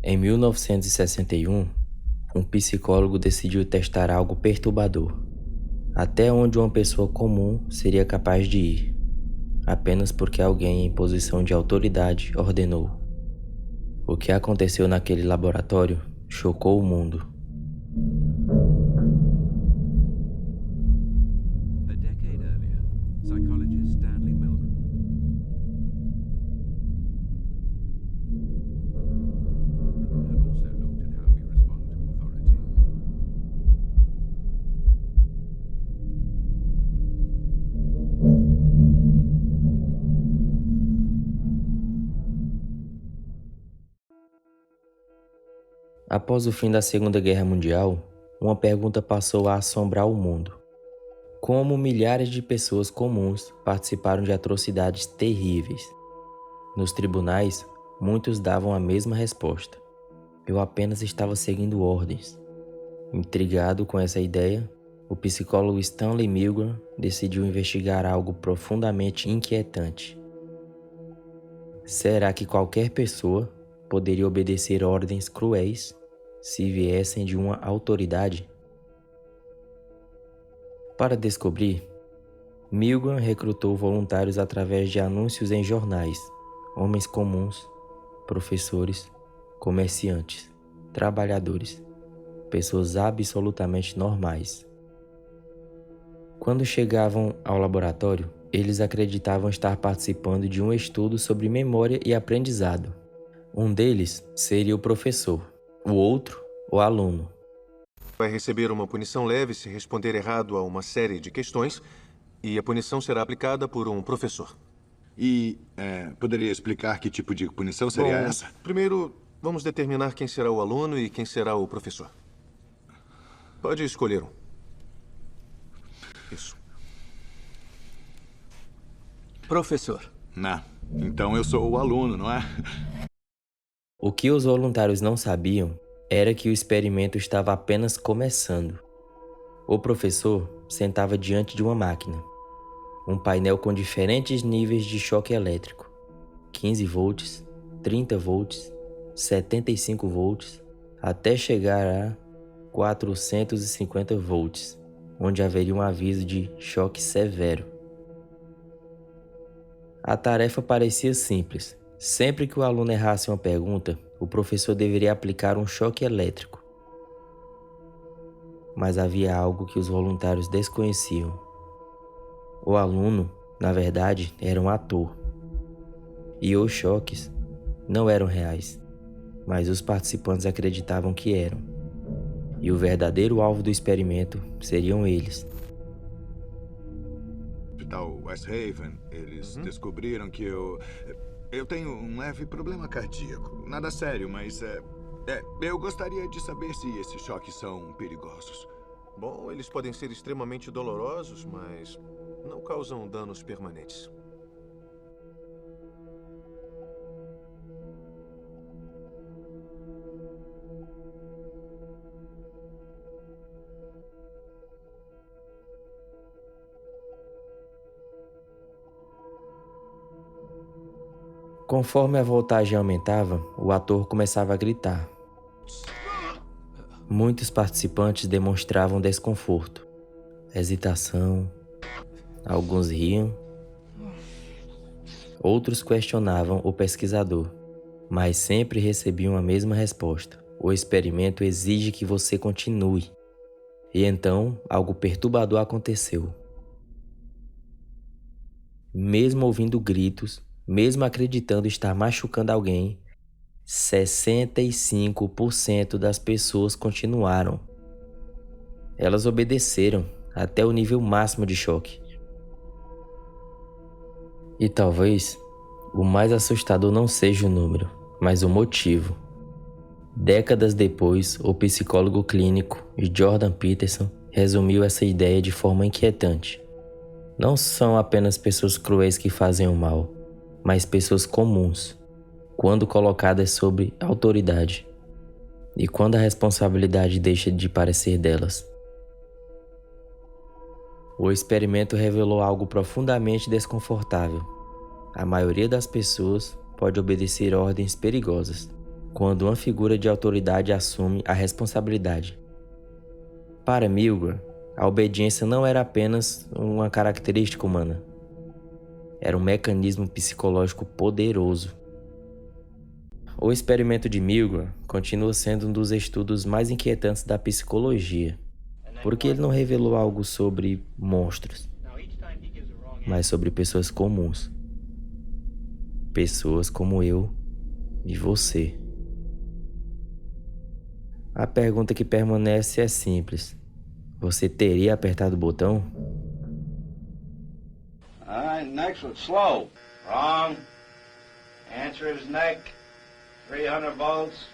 Em 1961, um psicólogo decidiu testar algo perturbador. Até onde uma pessoa comum seria capaz de ir, apenas porque alguém em posição de autoridade ordenou. O que aconteceu naquele laboratório chocou o mundo. A decade earlier, psychologist Stanley Milgram had also looked at how we respond to authority. Após o fim da Segunda Guerra Mundial, uma pergunta passou a assombrar o mundo. Como milhares de pessoas comuns participaram de atrocidades terríveis? Nos tribunais, muitos davam a mesma resposta. Eu apenas estava seguindo ordens. Intrigado com essa ideia, o psicólogo Stanley Milgram decidiu investigar algo profundamente inquietante. Será que qualquer pessoa poderia obedecer ordens cruéis se viessem de uma autoridade? Para descobrir, Milgram recrutou voluntários através de anúncios em jornais, homens comuns, professores, comerciantes, trabalhadores, pessoas absolutamente normais. Quando chegavam ao laboratório, eles acreditavam estar participando de um estudo sobre memória e aprendizado. Um deles seria o professor, o outro, o aluno. Vai receber uma punição leve se responder errado a uma série de questões, e a punição será aplicada por um professor. Poderia explicar que tipo de punição seria essa? Primeiro, vamos determinar quem será o aluno e quem será o professor. Pode escolher um. Isso. Professor. Então eu sou o aluno, não é? O que os voluntários não sabiam era que o experimento estava apenas começando. O professor sentava diante de uma máquina, um painel com diferentes níveis de choque elétrico: 15 volts, 30 volts, 75 volts, até chegar a 450 volts, onde haveria um aviso de choque severo. A tarefa parecia simples. Sempre que o aluno errasse uma pergunta, o professor deveria aplicar um choque elétrico. Mas havia algo que os voluntários desconheciam. O aluno, na verdade, era um ator. E os choques não eram reais, mas os participantes acreditavam que eram. E o verdadeiro alvo do experimento seriam eles. Hospital West Haven, eles descobriram que eu tenho um leve problema cardíaco. Nada sério, mas eu gostaria de saber se esses choques são perigosos. Bom, eles podem ser extremamente dolorosos, mas não causam danos permanentes. Conforme a voltagem aumentava, o ator começava a gritar. Muitos participantes demonstravam desconforto, hesitação, alguns riam, outros questionavam o pesquisador, mas sempre recebiam a mesma resposta: o experimento exige que você continue. E então, algo perturbador aconteceu. Mesmo ouvindo gritos, mesmo acreditando estar machucando alguém, 65% das pessoas continuaram. Elas obedeceram até o nível máximo de choque. E talvez o mais assustador não seja o número, mas o motivo. Décadas depois, o psicólogo clínico Jordan Peterson resumiu essa ideia de forma inquietante. Não são apenas pessoas cruéis que fazem o mal, mas pessoas comuns, quando colocadas sob autoridade, e quando a responsabilidade deixa de parecer delas. O experimento revelou algo profundamente desconfortável. A maioria das pessoas pode obedecer ordens perigosas, quando uma figura de autoridade assume a responsabilidade. Para Milgram, a obediência não era apenas uma característica humana. Era um mecanismo psicológico poderoso. O experimento de Milgram continua sendo um dos estudos mais inquietantes da psicologia, porque ele não revelou algo sobre monstros, mas sobre pessoas comuns. Pessoas como eu e você. A pergunta que permanece é simples. Você teria apertado o botão? Next one, slow. Wrong. Answer is neck. 300 volts.